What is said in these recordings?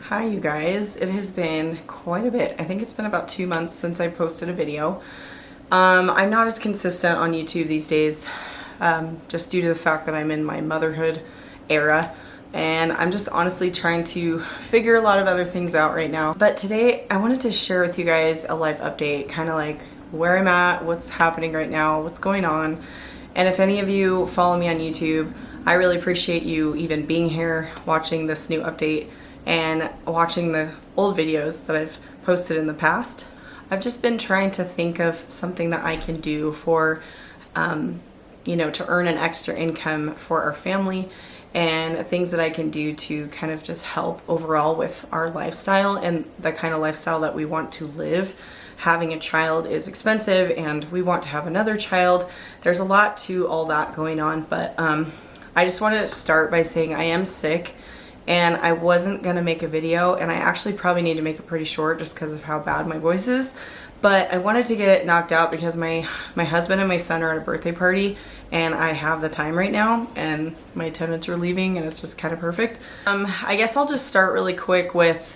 Hi you guys, it has been quite a bit. I think it's been about 2 months since I posted a video. I'm not as consistent on YouTube these days, just due to the fact that I'm in my motherhood era, and I'm just honestly trying to figure a lot of other things out right now. But today I wanted to share with you guys a life update, kind of like where I'm at, what's happening right now, what's going on. And if any of you follow me on YouTube, I really appreciate you even being here, watching this new update, and watching the old videos that I've posted in the past. I've just been trying to think of something that I can do for, to earn an extra income for our family, and things that I can do to kind of just help overall with our lifestyle and the kind of lifestyle that we want to live. Having a child is expensive, and we want to have another child. There's a lot to all that going on, but I just want to start by saying I am sick. And I wasn't gonna make a video, and I actually probably need to make it pretty short just because of how bad my voice is. But I wanted to get it knocked out because my husband and my son are at a birthday party, and I have the time right now, and my attendants are leaving, and it's just kind of perfect. I guess I'll just start really quick with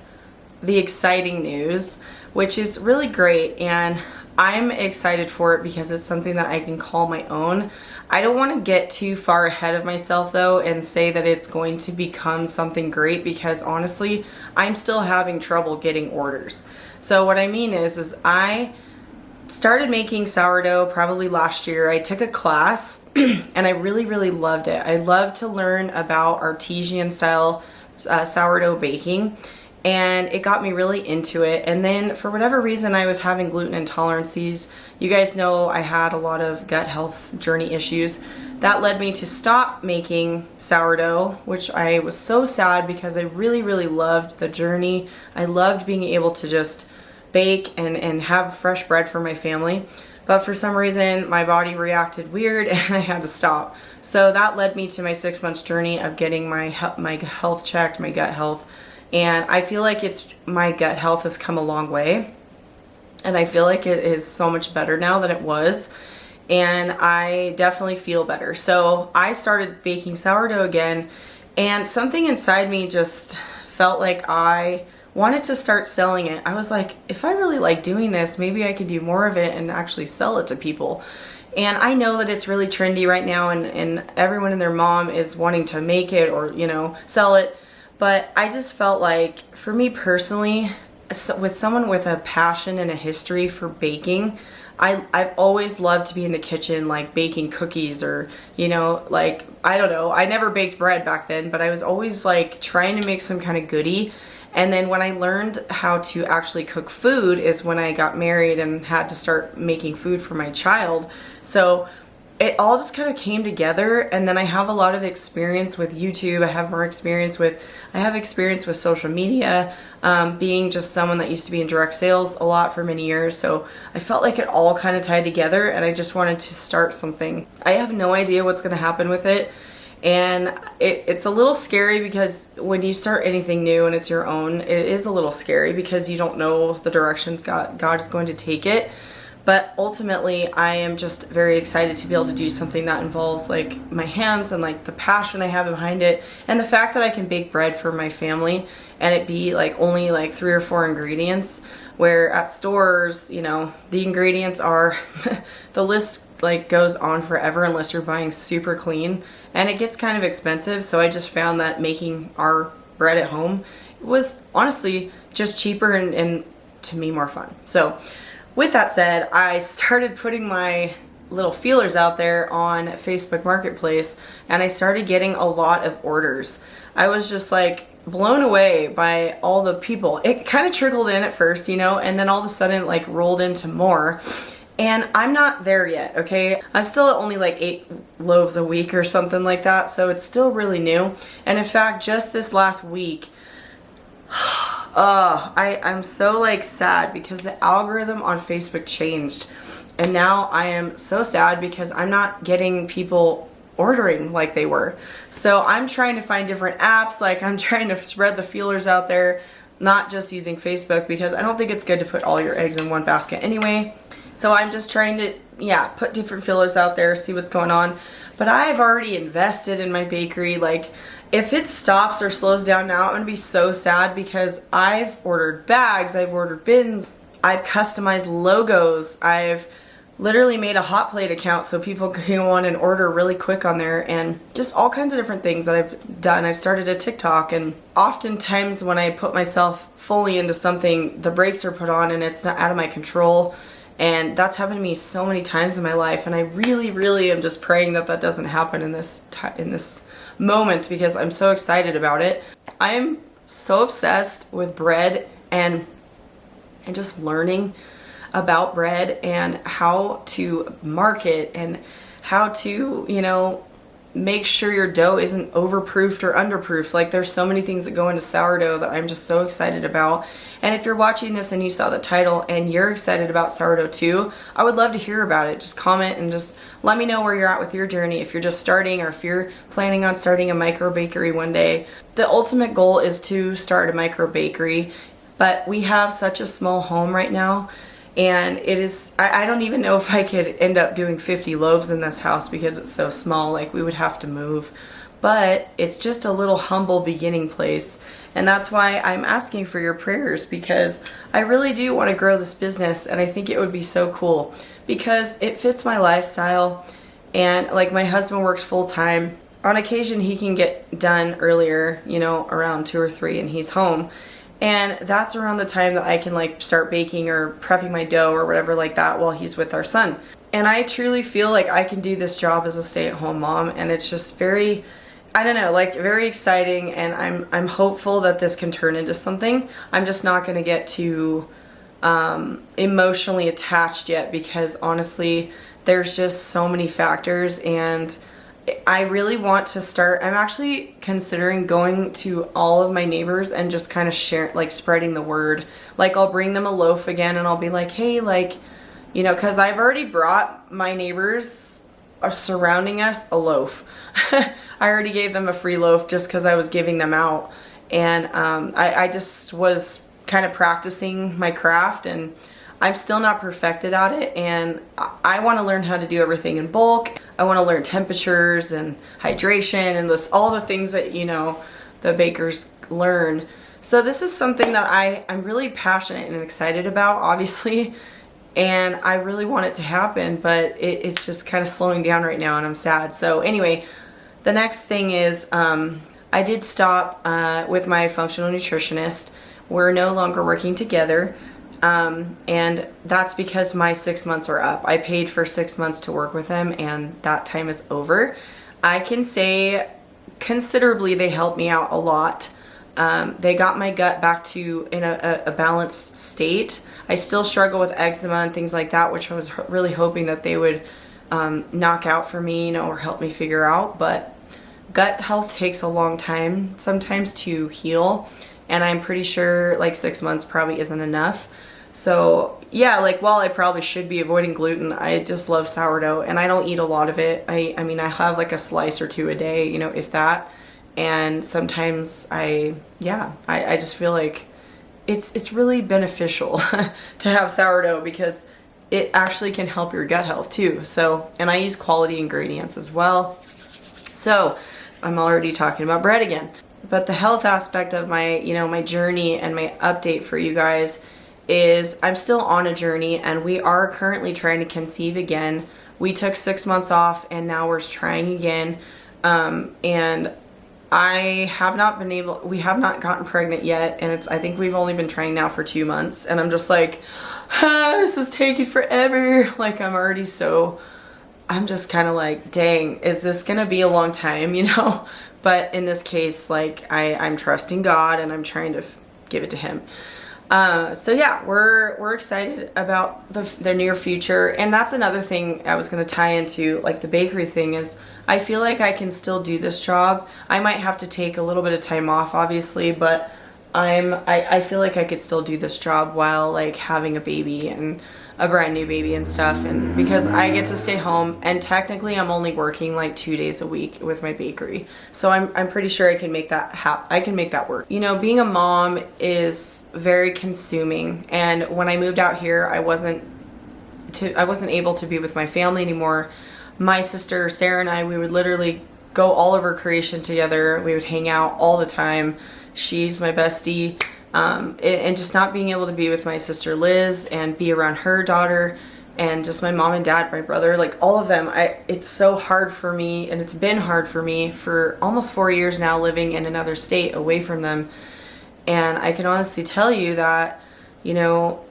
the exciting news, which is really great, and I'm excited for it because it's something that I can call my own. I don't want to get too far ahead of myself though and say that it's going to become something great, because honestly, I'm still having trouble getting orders. So what I mean is I started making sourdough probably last year. I took a class and I really loved it. I love to learn about artesian style sourdough baking, and it got me really into it. And then for whatever reason, I was having gluten intolerances. You guys know I had a lot of gut health journey issues. That led me to stop making sourdough, which I was so sad because I really loved the journey. I loved being able to just bake and have fresh bread for my family. But for some reason, my body reacted weird and I had to stop. So that led me to my 6 months journey of getting my health checked, my gut health. And I feel like my gut health has come a long way, and I feel like it is so much better now than it was, and I definitely feel better. So I started baking sourdough again, and something inside me just felt like I wanted to start selling it. I was like, if I really like doing this, maybe I could do more of it and actually sell it to people. And I know that it's really trendy right now, and everyone and their mom is wanting to make it or, sell it. But I just felt like, for me personally, with someone with a passion and a history for baking, I've always loved to be in the kitchen, like baking cookies or, I don't know. I never baked bread back then, but I was always like trying to make some kind of goodie. And then when I learned how to actually cook food is when I got married and had to start making food for my child. So it all just kind of came together, and then I have a lot of experience with YouTube. I have experience with social media, being just someone that used to be in direct sales a lot for many years. So I felt like it all kind of tied together, and I just wanted to start something. I have no idea what's going to happen with it, and it's a little scary because when you start anything new and it's your own, it is a little scary because you don't know the directions God is going to take it. But ultimately, I am just very excited to be able to do something that involves like my hands and like the passion I have behind it, and the fact that I can bake bread for my family and it be like only like 3 or 4 ingredients, where at stores, the ingredients are the list like goes on forever unless you're buying super clean, and it gets kind of expensive. So I just found that making our bread at home was honestly just cheaper and to me more fun. So with that said, I started putting my little feelers out there on Facebook Marketplace, and I started getting a lot of orders. I was just like blown away by all the people. It kind of trickled in at first, and then all of a sudden it like rolled into more. And I'm not there yet, okay? I'm still at only like 8 loaves a week or something like that, so it's still really new. And in fact, just this last week, I'm so like sad because the algorithm on Facebook changed, and now I am so sad because I'm not getting people ordering like they were. So I'm trying to find different apps, like I'm trying to spread the feelers out there, not just using Facebook, because I don't think it's good to put all your eggs in one basket anyway. So I'm just trying to, put different feelers out there, see what's going on. But I've already invested in my bakery. Like, If it stops or slows down now, I'm gonna be so sad because I've ordered bags, I've ordered bins, I've customized logos, I've literally made a hot plate account so people can go on and order really quick on there, and just all kinds of different things that I've done. I've started a TikTok, and oftentimes when I put myself fully into something, the brakes are put on and it's not out of my control. And that's happened to me so many times in my life, and I really am just praying that that doesn't happen in this moment, because I'm so excited about it. I'm so obsessed with bread and just learning about bread and how to market and how to, you know, make sure your dough isn't overproofed or underproofed. Like, there's so many things that go into sourdough that I'm just so excited about. And if you're watching this and you saw the title and you're excited about sourdough too, I would love to hear about it. Just comment and just let me know where you're at with your journey, if you're just starting or if you're planning on starting a micro bakery one day. The ultimate goal is to start a micro bakery, but we have such a small home right now. And it is, I don't even know if I could end up doing 50 loaves in this house because it's so small. Like, we would have to move. But it's just a little humble beginning place. And that's why I'm asking for your prayers, because I really do want to grow this business. And I think it would be so cool because it fits my lifestyle. And like, my husband works full time. On occasion, he can get done earlier, you know, around 2 or 3, and he's home. And that's around the time that I can like start baking or prepping my dough or whatever like that while he's with our son. And I truly feel like I can do this job as a stay-at-home mom, and it's just very, I don't know, like very exciting, and I'm hopeful that this can turn into something. I'm just not going to get too emotionally attached yet, because honestly, there's just so many factors, and I really want to start. I'm actually considering going to all of my neighbors and just kind of share, like spreading the word. Like, I'll bring them a loaf again and I'll be like, hey, like, you know, because I've already brought my neighbors surrounding us a loaf. I already gave them a free loaf just because I was giving them out. And I just was kind of practicing my craft, and I'm still not perfected at it, and I want to learn how to do everything in bulk. I want to learn temperatures and hydration and all the things that, you know, the bakers learn. So this is something that I'm really passionate and excited about, obviously, and I really want it to happen, but it's just kind of slowing down right now, and I'm sad. So anyway, the next thing is I did stop with my functional nutritionist. We're no longer working together. And that's because my 6 months are up. I paid for 6 months to work with them, and that time is over. I can say considerably they helped me out a lot. They got my gut back to in a balanced state. I still struggle with eczema and things like that, which I was really hoping that they would knock out for me, you know, or help me figure out. But gut health takes a long time sometimes to heal, and I'm pretty sure like 6 months probably isn't enough. So yeah, like, while I probably should be avoiding gluten, I just love sourdough, and I don't eat a lot of it. I mean, I have like a slice or 2 a day, you know, if that. And sometimes I just feel like it's really beneficial to have sourdough, because it actually can help your gut health too. So, and I use quality ingredients as well. So I'm already talking about bread again. But the health aspect of my, you know, my journey and my update for you guys is I'm still on a journey, and we are currently trying to conceive again. We took 6 months off, and now we're trying again. And we have not gotten pregnant yet, and I think we've only been trying now for 2 months, and I'm just like, this is taking forever. Like, I'm just kind of like, dang, is this gonna be a long time, you know? But in this case, like, I'm trusting God, and I'm trying to give it to Him. So yeah, we're excited about the near future. And that's another thing I was going to tie into, like the bakery thing, is I feel like I can still do this job. I might have to take a little bit of time off, obviously, but I feel like I could still do this job while like having a baby and a brand new baby and stuff, and because I get to stay home, and technically I'm only working like 2 days a week with my bakery, so I'm pretty sure I can make that I can make that work. You know, being a mom is very consuming, and when I moved out here, I wasn't able to be with my family anymore. My sister Sarah and I, we would literally go all over creation together. We would hang out all the time. She's my bestie. And just not being able to be with my sister Liz and be around her daughter and just my mom and dad, my brother, like all of them. It's so hard for me, and it's been hard for me for almost 4 years now, living in another state away from them. And I can honestly tell you that, you know,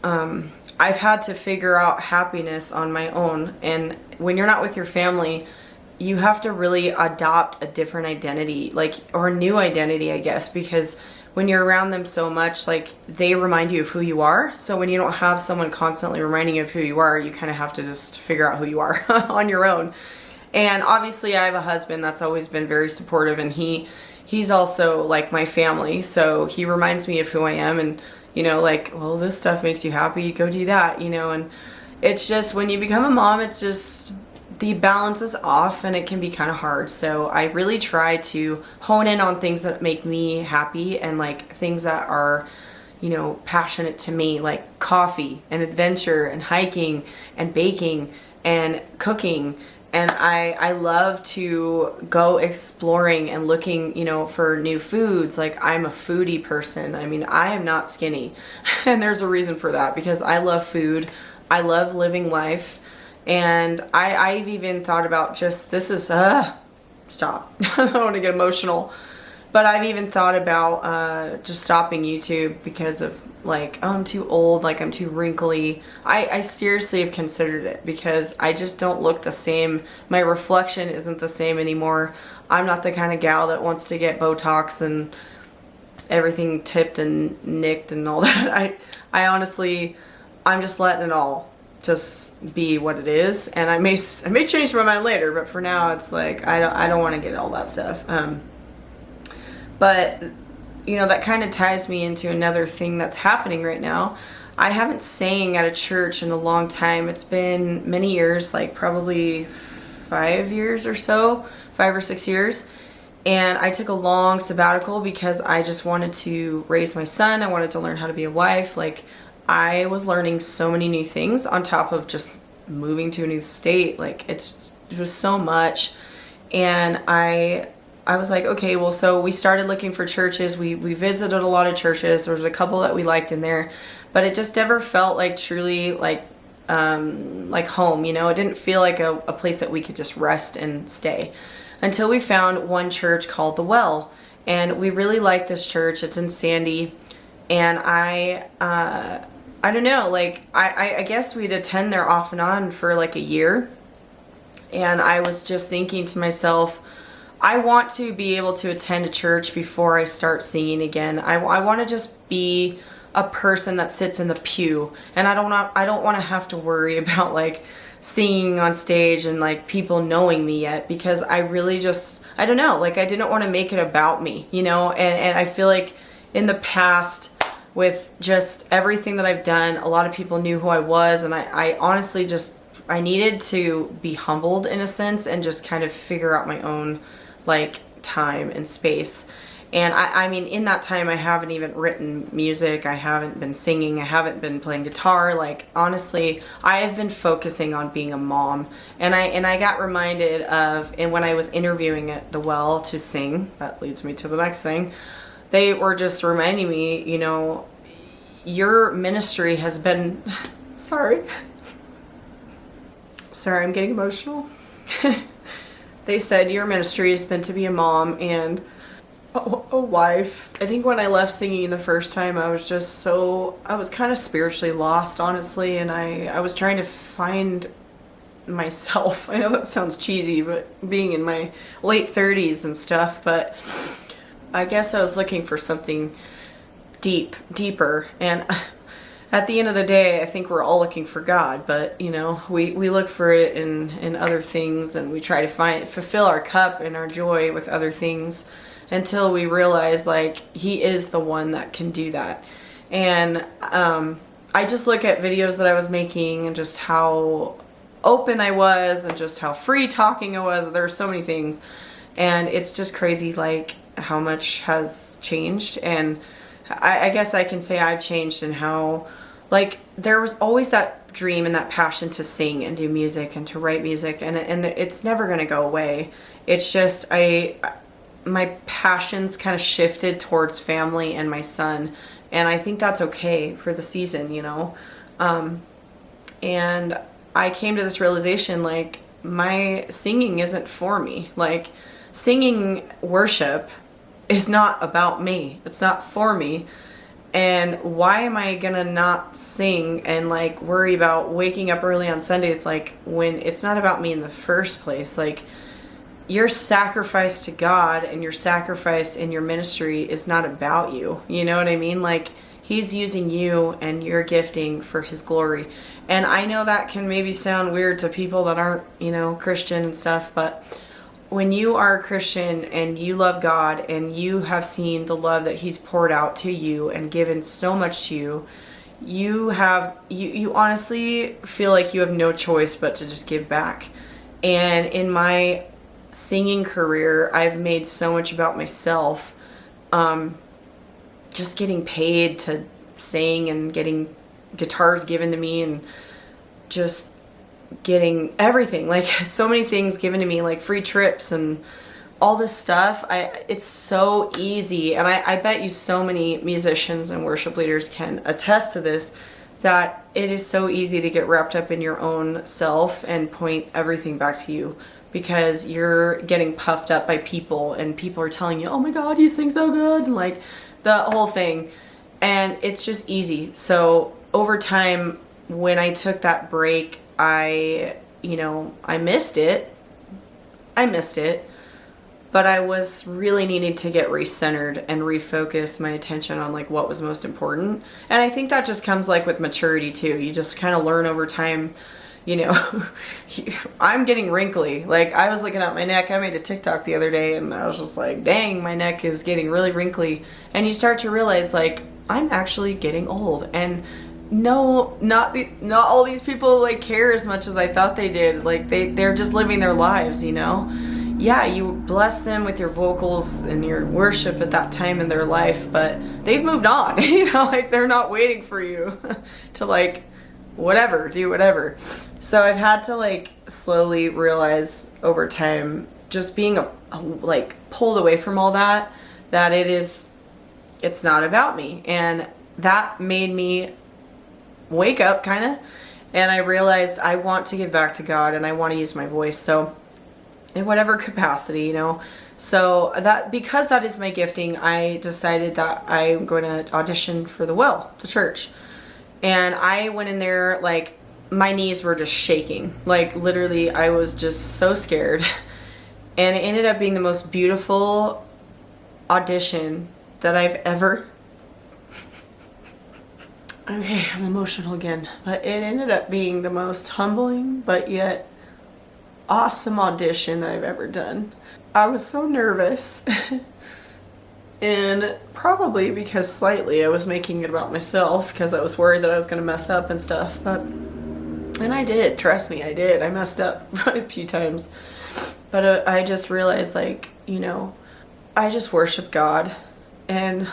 I've had to figure out happiness on my own. And when you're not with your family, you have to really adopt a different identity, like, or a new identity, I guess, because when you're around them so much, like, they remind you of who you are. So when you don't have someone constantly reminding you of who you are, you kind of have to just figure out who you are on your own. And obviously I have a husband that's always been very supportive, and he's also like my family. So he reminds me of who I am, and, you know, like, well, this stuff makes you happy, go do that, you know. And it's just, when you become a mom, it's just, the balance is off, and it can be kind of hard. So I really try to hone in on things that make me happy, and like things that are, you know, passionate to me, like coffee and adventure and hiking and baking and cooking. And I love to go exploring and looking, you know, for new foods. Like, I'm a foodie person. I mean, I am not skinny. And there's a reason for that, because I love food. I love living life. And I've even thought about just, this is, stop. I don't want to get emotional. But I've even thought about just stopping YouTube because of, like, oh, I'm too old, like, I'm too wrinkly. I seriously have considered it, because I just don't look the same. My reflection isn't the same anymore. I'm not the kind of gal that wants to get Botox and everything tipped and nicked and all that. I honestly, I'm just letting it all just be what it is. And I may change my mind later, but for now it's like, I don't want to get all that stuff. But, you know, that kind of ties me into another thing that's happening right now. I haven't sang at a church in a long time. It's been many years, like probably 5 years or so, 5 or 6 years. And I took a long sabbatical because I just wanted to raise my son. I wanted to learn how to be a wife. Like, I was learning so many new things on top of just moving to a new state. Like, it was so much. And I was like, okay, well, so we started looking for churches. We visited a lot of churches. There was a couple that we liked in there, but it just never felt like truly like home, you know. It didn't feel like a place that we could just rest and stay, until we found one church called The Well. And we really liked this church. It's in Sandy. And I don't know, like, I guess we'd attend there off and on for like a year. And I was just thinking to myself, I want to be able to attend a church before I start singing again. I want to just be a person that sits in the pew, and I don't want to have to worry about like singing on stage and like people knowing me yet, because I really just, I don't know, like, I didn't want to make it about me, you know. And I feel like in the past, with just everything that I've done, a lot of people knew who I was, and I honestly just, I needed to be humbled in a sense and just kind of figure out my own like time and space. And I mean, in that time, I haven't even written music. I haven't been singing. I haven't been playing guitar. Like, honestly, I have been focusing on being a mom. And I got reminded of, and when I was interviewing at The Well to sing, that leads me to the next thing, they were just reminding me, you know, your ministry has been, sorry, I'm getting emotional. They said your ministry has been to be a mom and a wife. I think when I left singing the first time, I was just I was kind of spiritually lost, honestly, and I was trying to find myself. I know that sounds cheesy, but being in my late 30s and stuff, but I guess I was looking for something deeper, and at the end of the day, I think we're all looking for God, but, you know, we look for it in other things, and we try to fulfill our cup and our joy with other things until we realize, like, He is the one that can do that. And I just look at videos that I was making and just how open I was and just how free talking I was. There are so many things, and it's just crazy, like, how much has changed. And I guess I can say I've changed in how like there was always that dream and that passion to sing and do music and to write music, and it's never going to go away. It's just my passions kind of shifted towards family and my son, and I think that's okay for the season, you know. And I came to this realization, like, my singing isn't for me. Like, singing worship is not about me. It's not for me. And why am I gonna not sing and like worry about waking up early on Sundays, like, when it's not about me in the first place? Like, your sacrifice to God and your sacrifice in your ministry is not about you. You know what I mean? Like, He's using you and your gifting for His glory. And I know that can maybe sound weird to people that aren't, you know, Christian and stuff, but when you are a Christian and you love God and you have seen the love that He's poured out to you and given so much to you, you honestly feel like you have no choice but to just give back. And in my singing career, I've made so much about myself, just getting paid to sing and getting guitars given to me and just getting everything, like so many things given to me, like free trips and all this stuff. It's so easy, and I bet you so many musicians and worship leaders can attest to this, that it is so easy to get wrapped up in your own self and point everything back to you, because you're getting puffed up by people and people are telling you, oh my God, you sing so good, and like the whole thing. And it's just easy. So over time, when I took that break, I missed it, but I was really needing to get recentered and refocus my attention on like what was most important. And I think that just comes like with maturity too. You just kind of learn over time, you know. I'm getting wrinkly. Like, I was looking at my neck. I made a TikTok the other day and I was just like, dang, my neck is getting really wrinkly. And you start to realize, like, I'm actually getting old. And no, not all these people like care as much as I thought they did. Like, they're just living their lives, you know. Yeah, you bless them with your vocals and your worship at that time in their life, but they've moved on. You know, like, they're not waiting for you to like whatever, do whatever. So I've had to like slowly realize over time, just being like pulled away from all that it's not about me. And that made me wake up kind of, and I realized I want to give back to God and I want to use my voice. So in whatever capacity, you know. So that, because that is my gifting, I decided that I'm going to audition for the church. And I went in there, like, my knees were just shaking. Like, literally, I was just so scared. And it ended up being the most beautiful audition that I've ever... Okay, I'm emotional again. But it ended up being the most humbling, but yet awesome audition that I've ever done. I was so nervous. And probably because slightly I was making it about myself, because I was worried that I was going to mess up and stuff. And I did, trust me, I did. I messed up a few times. But I just realized, like, you know, I just worship God. And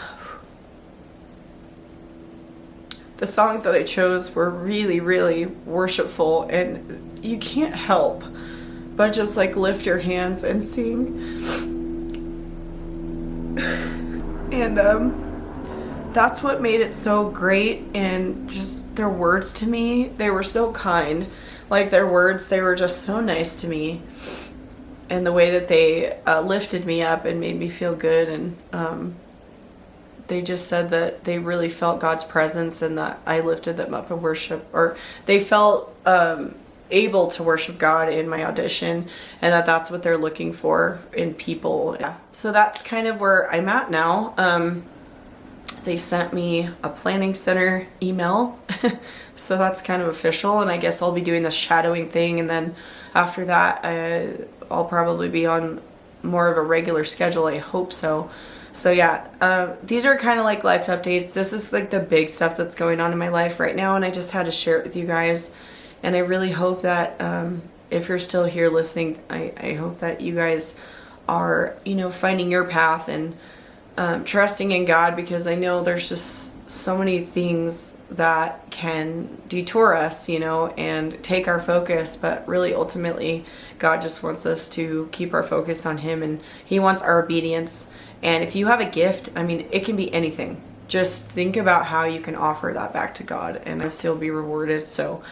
the songs that I chose were really, really worshipful. And you can't help but just like lift your hands and sing. And that's what made it so great. And just their words to me, they were so kind. Like, their words, they were just so nice to me. And the way that they lifted me up and made me feel good. And they just said that they really felt God's presence and that I lifted them up in worship. Or they felt able to worship God in my audition, and that's what they're looking for in people. Yeah. So that's kind of where I'm at now. They sent me a planning center email, so that's kind of official, and I guess I'll be doing the shadowing thing, and then after that I'll probably be on more of a regular schedule, I hope so. So yeah, these are kind of like life updates. This is like the big stuff that's going on in my life right now, and I just had to share it with you guys. And I really hope that if you're still here listening, I hope that you guys are, you know, finding your path and trusting in God, because I know there's just so many things that can detour us, you know, and take our focus, but really ultimately God just wants us to keep our focus on Him, and He wants our obedience. And if you have a gift, I mean, it can be anything. Just think about how you can offer that back to God, and you'll still be rewarded. So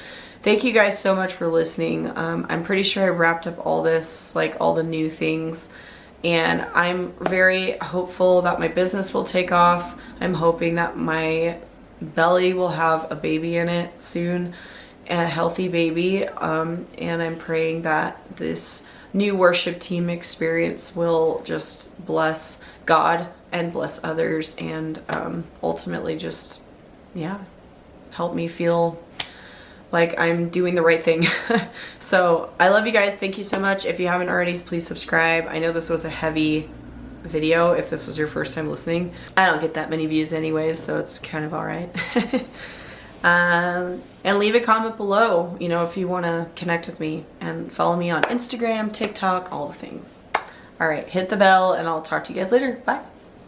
thank you guys so much for listening. I'm pretty sure I wrapped up all this, like all the new things. And I'm very hopeful that my business will take off. I'm hoping that my belly will have a baby in it soon, a healthy baby. And I'm praying that this new worship team experience will just bless God and bless others, and ultimately just, yeah, help me feel like I'm doing the right thing. So I love you guys. Thank you so much. If you haven't already, please subscribe. I know this was a heavy video if this was your first time listening. I don't get that many views anyways, so it's kind of all right. And leave a comment below, you know, if you want to connect with me, and follow me on Instagram, TikTok, all the things. All right, hit the bell, and I'll talk to you guys later. Bye.